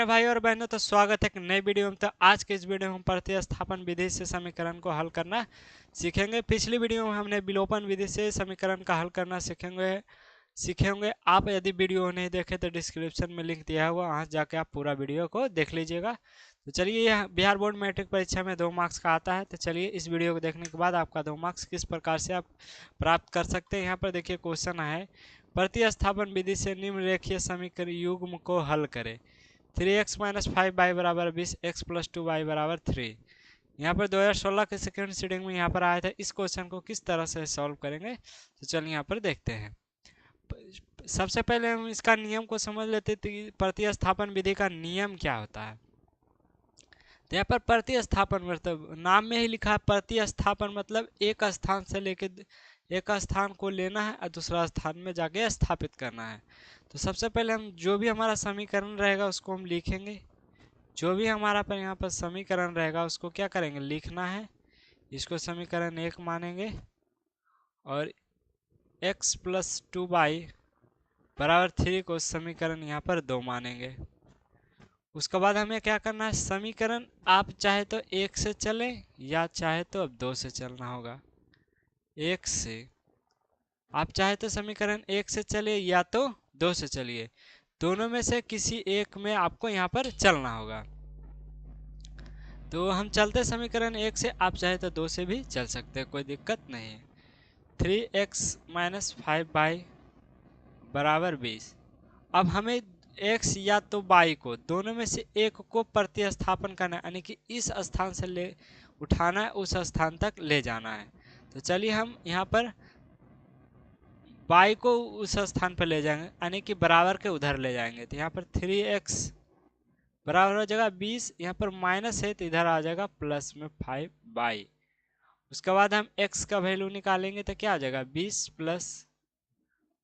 प्यारे भाई और बहनों, तो स्वागत है एक नई वीडियो में। तो आज के इस वीडियो में हम प्रतिस्थापन विधि से समीकरण को हल करना सीखेंगे। पिछली वीडियो में हमने विलोपन विधि से समीकरण का हल करना सीखे होंगे। आप यदि वीडियो नहीं देखे तो डिस्क्रिप्शन में लिंक दिया हुआ, वहाँ जाके आप पूरा वीडियो को देख लीजिएगा। तो चलिए, यह बिहार बोर्ड मैट्रिक परीक्षा में 2 मार्क्स का आता है। तो चलिए, इस वीडियो को देखने के बाद आपका 2 मार्क्स किस प्रकार से आप प्राप्त कर सकते हैं। यहाँ पर देखिए क्वेश्चन है, प्रतिस्थापन विधि से निम्नरेखीय समीकरण युग्म को हल करें। 3x माइनस 5y बराबर 20, x प्लस 2y बराबर 3। यहाँ पर 2016 के सेकेंड सीटिंग में यहाँ पर आया था। इस क्वेश्चन को किस तरह से सॉल्व करेंगे, तो चलिए यहाँ पर देखते हैं। सबसे पहले हम इसका नियम को समझ लेते हैं। प्रतिस्थापन विधि का नियम क्या होता है। तो यहाँ पर प्रतिस्थापन मतलब नाम में ही लिखा है, प्रतिस्थापन मतलब एक स्थान से लेके एक स्थान को लेना है और दूसरा स्थान में जाके स्थापित करना है। तो सबसे पहले हम जो भी हमारा समीकरण रहेगा उसको हम लिखेंगे। जो भी हमारा पर यहाँ पर समीकरण रहेगा उसको क्या करेंगे, लिखना है। इसको समीकरण 1 मानेंगे और x प्लस 2y बराबर 3 को समीकरण यहाँ पर 2 मानेंगे। उसके बाद हमें क्या करना है, समीकरण आप चाहे तो 1 से चलें या चाहे तो अब 2 से चलना होगा। 1 से आप चाहे तो समीकरण 1 से चलिए या तो 2 से चलिए, दोनों में से किसी एक में आपको यहाँ पर चलना होगा। तो हम चलते समीकरण 1 से, आप चाहे तो 2 से भी चल सकते हैं, कोई दिक्कत नहीं है। 3x माइनस 5y बराबर 20। अब हमें x या तो y को दोनों में से एक को प्रतिस्थापन करना है, यानी कि इस स्थान से ले उठाना है, उस स्थान तक ले जाना है। तो चलिए हम यहाँ पर y को उस स्थान पर ले जाएंगे, यानी कि बराबर के उधर ले जाएंगे। तो यहाँ पर 3x बराबर हो जाएगा 20, यहाँ पर माइनस है तो इधर आ जाएगा प्लस में 5y। उसके बाद हम x का वैल्यू निकालेंगे तो क्या आ जाएगा, 20 प्लस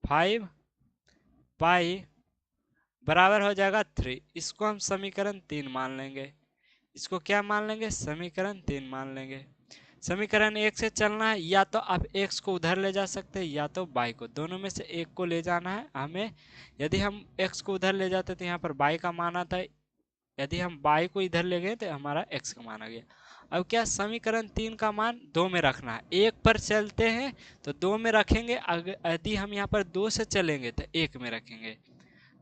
5y बराबर हो जाएगा 3। इसको हम समीकरण 3 मान लेंगे। इसको क्या मान लेंगे, समीकरण 3 मान लेंगे। समीकरण 1 से चलना है, या तो आप x को उधर ले जा सकते हैं या तो y को, दोनों में से एक को ले जाना है हमें। यदि हम x को उधर ले जाते तो यहाँ पर y का मान आता है, यदि हम y को इधर ले गए तो हमारा x का मान आ गया। अब क्या, समीकरण 3 का मान 2 में रखना है। 1 पर चलते हैं तो 2 में रखेंगे, यदि हम यहाँ पर 2 से चलेंगे तो 1 में रखेंगे।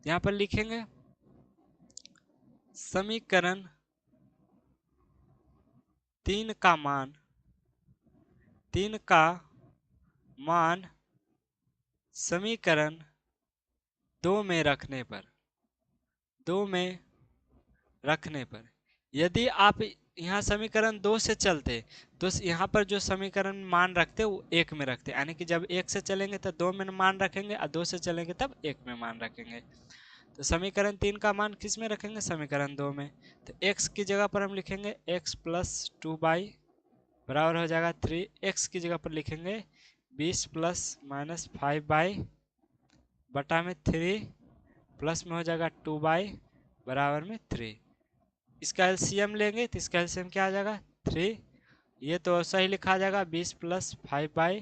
यहाँ पर लिखेंगे समीकरण 3 का मान समीकरण 2 में रखने पर यदि आप यहाँ समीकरण 2 से चलते तो यहाँ पर जो समीकरण मान रखते वो 1 में रखते, यानी कि जब 1 से चलेंगे तो 2 में मान रखेंगे और 2 से चलेंगे तब 1 में मान रखेंगे। तो समीकरण 3 का मान किस में रखेंगे, समीकरण 2 में। तो x की जगह पर हम लिखेंगे x प्लस 2y बराबर हो जाएगा 3। x की जगह पर लिखेंगे 20 प्लस माइनस 5y बटा में 3 प्लस में हो जाएगा 2y बराबर में 3। इसका एलसीएम लेंगे तो इसका एलसीएम क्या आ जाएगा, 3। ये तो सही लिखा जाएगा 20 प्लस 5y,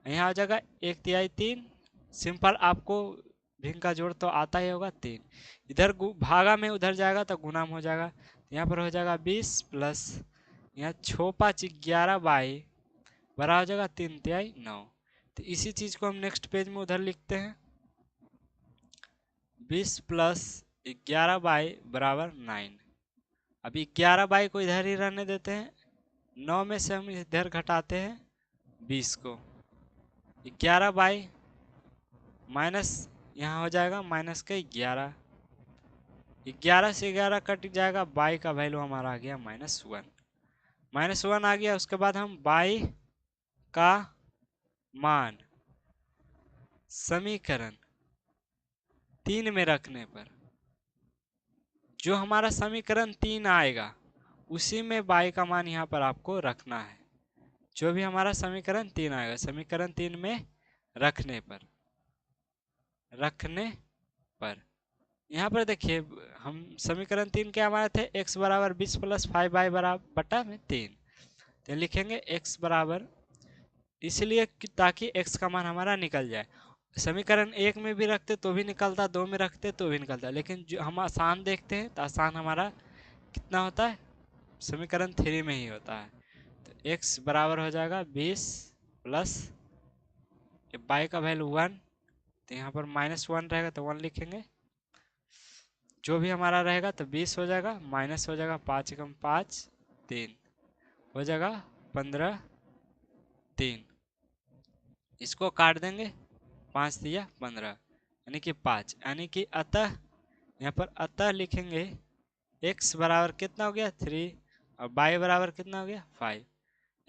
यहाँ आ जाएगा 1/3 3। सिंपल, आपको भिन्न का जोड़ तो आता ही होगा 3। इधर भागा में उधर जाएगा तो गुना में हो जाएगा। यहाँ पर हो जाएगा 20 प्लस यहाँ 6×5 11y बराबर हो जाएगा 3×3 9। तो इसी चीज को हम नेक्स्ट पेज में उधर लिखते हैं, 20 प्लस 11y बराबर 9। अभी 11y को इधर ही रहने देते हैं, 9 में से हम इधर घटाते हैं 20 को। 11y माइनस यहाँ हो जाएगा माइनस का 11, 11 से 11 कट जाएगा, y का वैल्यू हमारा आ गया -1 आ गया। उसके बाद हम y का मान समीकरण 3 में रखने पर जो हमारा समीकरण 3 आएगा उसी में y का मान यहाँ पर आपको रखना है। जो भी हमारा समीकरण 3 आएगा, समीकरण 3 में रखने पर यहाँ पर देखिए, हम समीकरण 3 क्या हमारे थे, x बराबर 20 प्लस 5y बराबर बटा में 3। तो लिखेंगे x बराबर, इसलिए ताकि x का मान हमारा निकल जाए। समीकरण 1 में भी रखते तो भी निकलता, 2 में रखते तो भी निकलता, लेकिन जो हम आसान देखते हैं तो आसान हमारा कितना होता है, समीकरण 3 में ही होता है। तो x बराबर हो जाएगा 20 प्लस y का वैल्यू 1, तो यहाँ पर -1 रहेगा तो 1 लिखेंगे, जो भी हमारा रहेगा तो 20 हो जाएगा, माइनस हो जाएगा 5 एकम 5 3 हो जाएगा 15 3, इसको काट देंगे, 5 दिया 15 यानी कि 5, यानी कि अतः यहाँ पर अतः लिखेंगे x बराबर कितना हो गया 3 और y बराबर कितना हो गया 5।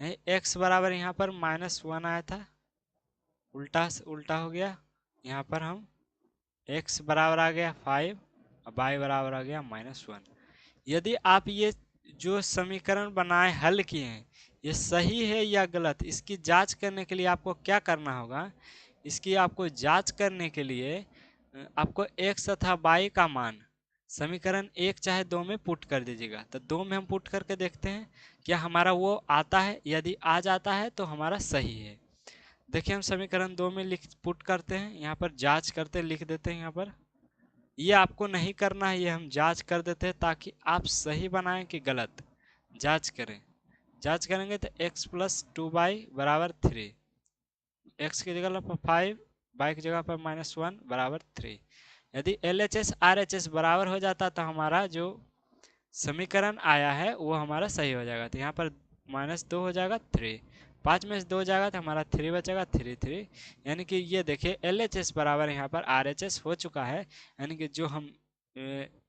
नहीं, x बराबर यहाँ पर -1 आया था, उल्टा उल्टा हो गया, यहाँ पर हम x बराबर आ गया 5 और y बराबर आ गया -1। यदि आप ये जो समीकरण बनाए हल किए हैं ये सही है या गलत, इसकी जांच करने के लिए आपको क्या करना होगा, इसकी आपको जांच करने के लिए आपको x तथा y का मान समीकरण 1 चाहे 2 में पुट कर दीजिएगा। तो 2 में हम पुट करके देखते हैं क्या हमारा वो आता है, यदि आ जाता है तो हमारा सही है। देखिए हम समीकरण 2 में पुट करते हैं, यहाँ पर जांच करते लिख देते हैं, यहाँ पर ये आपको नहीं करना है, ये हम जांच कर देते हैं ताकि आप सही बनाएं कि गलत, जांच करें। जांच करेंगे तो x प्लस 2y बराबर 3, x की जगह पर 5, y की जगह पर -1 बराबर 3। यदि LHS RHS बराबर हो जाता तो हमारा जो समीकरण आया है वो हमारा सही हो जाएगा। तो यहाँ पर -2 हो जाएगा 3, 5 में से 2 जाएगा तो हमारा 3 बचेगा, 3 3, यानी कि ये देखिए LHS बराबर यहाँ पर RHS हो चुका है, यानी कि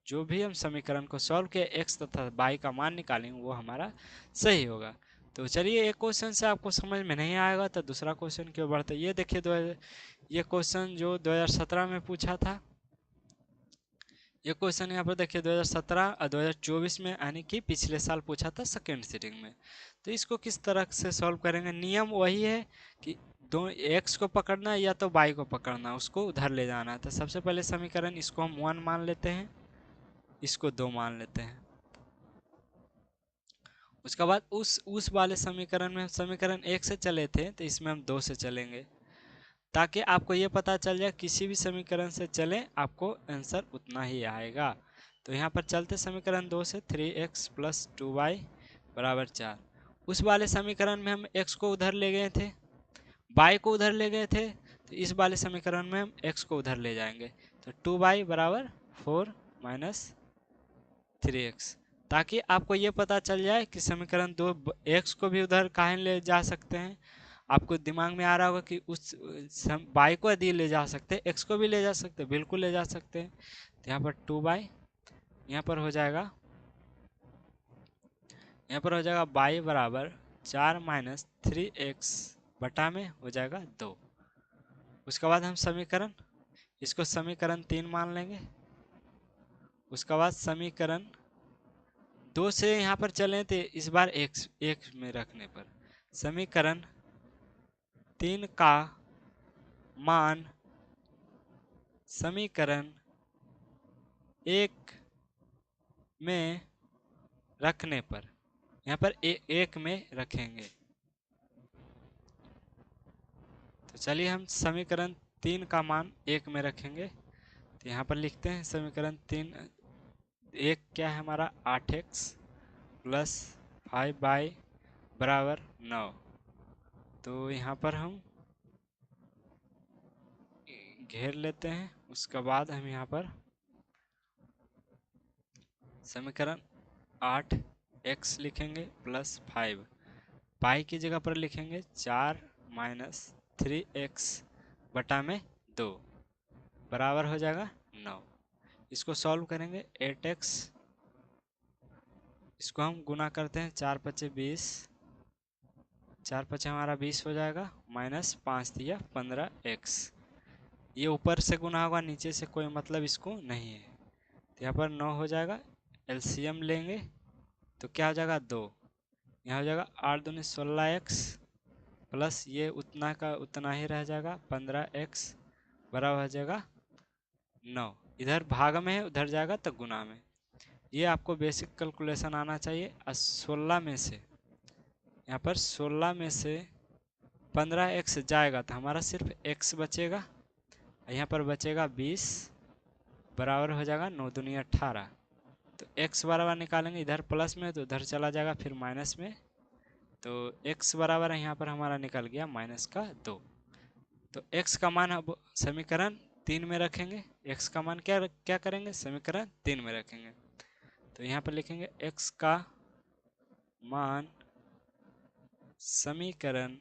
जो भी हम समीकरण को सॉल्व किए x तथा y का मान निकालेंगे वो हमारा सही होगा। तो चलिए एक क्वेश्चन से आपको समझ में नहीं आएगा तो दूसरा क्वेश्चन क्यों बढ़ते, ये देखिए ये क्वेश्चन जो 2017 में पूछा था, ये क्वेश्चन यहाँ पर देखिए 2017 और 2024 में, यानी कि पिछले साल पूछा था सेकेंड सीटिंग में। तो इसको किस तरह से सॉल्व करेंगे, नियम वही है कि दो x को पकड़ना है या तो y को पकड़ना है, उसको उधर ले जाना है। तो सबसे पहले समीकरण इसको हम 1 मान लेते हैं, इसको 2 मान लेते हैं। उसके बाद उस वाले समीकरण में हम समीकरण 1 से चले थे तो इसमें हम 2 से चलेंगे, ताकि आपको ये पता चल जाए किसी भी समीकरण से चलें आपको आंसर उतना ही आएगा। तो यहाँ पर चलते समीकरण 2 से 3x प्लस 2y बराबर 4, उस वाले समीकरण में हम x को उधर ले गए थे, y को उधर ले गए थे, तो इस वाले समीकरण में हम x को उधर ले जाएंगे। तो 2y बराबर 4 माइनस 3x, ताकि आपको ये पता चल जाए कि समीकरण 2 x को भी उधर कहाँ ले जा सकते हैं। आपको दिमाग में आ रहा होगा कि उस y को यदि ले जा सकते हैं x को भी ले जा सकते हैं, बिल्कुल ले जा सकते हैं। तो यहाँ पर 2y, यहाँ पर हो जाएगा y बराबर 4 माइनस 3x बटा में हो जाएगा 2। उसके बाद हम समीकरण इसको समीकरण 3 मान लेंगे। उसके बाद समीकरण 2 से यहाँ पर चलें तो इस बार एक में रखने पर समीकरण 3 का मान समीकरण 1 में रखने पर यहाँ पर एक में रखेंगे। तो चलिए हम समीकरण 3 का मान 1 में रखेंगे। तो यहाँ पर लिखते हैं समीकरण 3 1 क्या है हमारा 8x प्लस 5y बराबर 9। तो यहाँ पर हम घेर लेते हैं। उसके बाद हम यहाँ पर समीकरण 8x लिखेंगे प्लस 5, पाई की जगह पर लिखेंगे 4 माइनस 3x बटा में 2 बराबर हो जाएगा 9। इसको सॉल्व करेंगे 8x, इसको हम गुना करते हैं 4 पचे 20, 4 पचे हमारा 20 हो जाएगा, माइनस 5 दिया 15x। ये ऊपर से गुना होगा, नीचे से कोई मतलब इसको नहीं है। तो यहाँ पर 9 हो जाएगा, एलसीएम लेंगे तो क्या हो जाएगा 2, यहाँ हो जाएगा 8 दूनी 16x प्लस ये उतना का उतना ही रह जाएगा 15x बराबर हो जाएगा 9। इधर भाग में है उधर जाएगा तो गुना में। ये आपको बेसिक कैलकुलेशन आना चाहिए। 16 में से यहाँ पर 16 में से 15x जाएगा तो हमारा सिर्फ x बचेगा, यहाँ पर बचेगा 20 बराबर हो जाएगा 9 दूनी 18। तो x बराबर निकालेंगे, इधर प्लस में तो उधर चला जाएगा फिर माइनस में, तो x बराबर है यहाँ पर हमारा निकल गया -2। तो x का मान अब समीकरण 3 में रखेंगे। x का मान क्या क्या करेंगे, समीकरण 3 में रखेंगे। तो यहाँ पर लिखेंगे x का मान समीकरण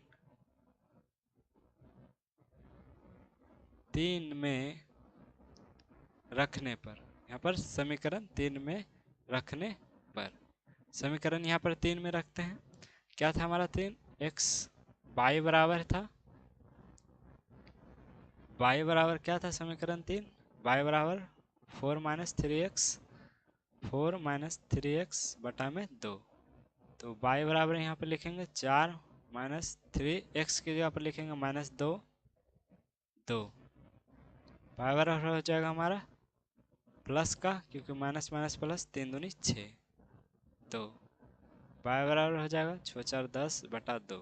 3 में रखने पर, यहाँ पर समीकरण 3 में रखने पर, समीकरण यहाँ पर 3 में रखते हैं। क्या था हमारा 3, x y बराबर था, y बराबर क्या था समीकरण 3, y बराबर 4 - 3x बटा में 2। तो y बराबर यहाँ पर लिखेंगे 4 - 3x की जगह पर लिखेंगे -2 2। y बराबर हो जाएगा हमारा प्लस का, क्योंकि माइनस माइनस प्लस 3 दूनी 6, तो y बराबर हो जाएगा 6 4 10 बटा 2,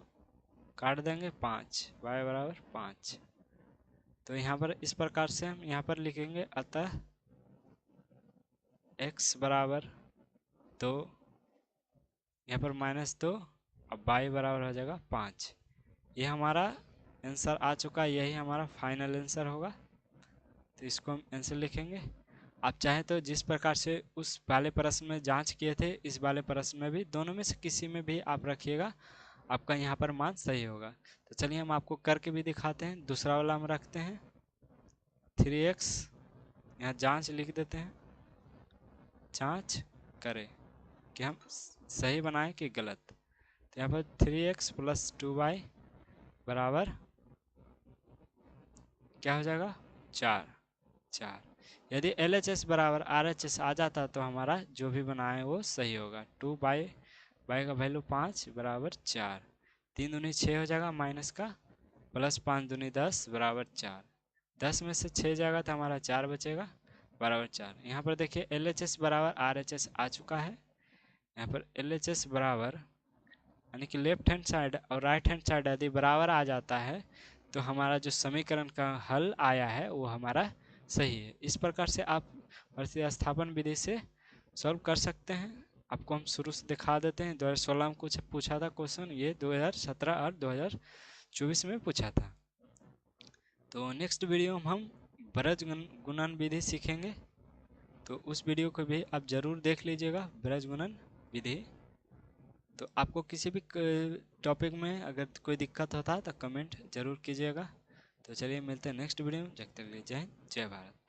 काट देंगे 5, y बराबर 5। तो यहाँ पर इस प्रकार से हम यहाँ पर लिखेंगे, अतः x बराबर 2, यहाँ पर -2, अब y बराबर हो जाएगा 5। ये हमारा आंसर आ चुका है, यही हमारा फाइनल आंसर होगा। तो इसको हम आंसर लिखेंगे। आप चाहें तो जिस प्रकार से उस वाले प्रश्न में जांच किए थे, इस वाले प्रश्न में भी दोनों में से किसी में भी आप रखिएगा, आपका यहाँ पर मान सही होगा। तो चलिए हम आपको करके भी दिखाते हैं। दूसरा वाला हम रखते हैं 3x, यहाँ जांच लिख देते हैं, जांच करें कि हम सही बनाएं कि गलत। तो यहाँ पर 3x + 2y बराबर क्या हो जाएगा 4। यदि LHS बराबर RHS आ जाता तो हमारा जो भी बनाए वो सही होगा। 2 बाई का वैल्यू 5 बराबर 4, 3 दूनी 6 हो जाएगा माइनस का, प्लस 5 दूनी 10 बराबर 4। 10 में से 6 जाएगा तो हमारा 4 बचेगा बराबर 4। यहाँ पर देखिए LHS बराबर RHS आ चुका है। यहाँ पर LHS बराबर यानी कि लेफ्ट हैंड साइड और राइट हैंड साइड यदि बराबर आ जाता है तो हमारा जो समीकरण का हल आया है वो हमारा सही है। इस प्रकार से आप प्रतिस्थापन विधि से सॉल्व कर सकते हैं। आपको हम शुरू से दिखा देते हैं। 2016 में कुछ पूछा था क्वेश्चन, ये 2017 और 2024 में पूछा था। तो नेक्स्ट वीडियो में हम ब्रज गुणन विधि सीखेंगे, तो उस वीडियो को भी आप ज़रूर देख लीजिएगा, ब्रज गुणन विधि। तो आपको किसी भी टॉपिक में अगर कोई दिक्कत होता है तो कमेंट जरूर कीजिएगा। तो चलिए मिलते हैं नेक्स्ट वीडियो में, जब तक के लिए जय हिंद जय भारत।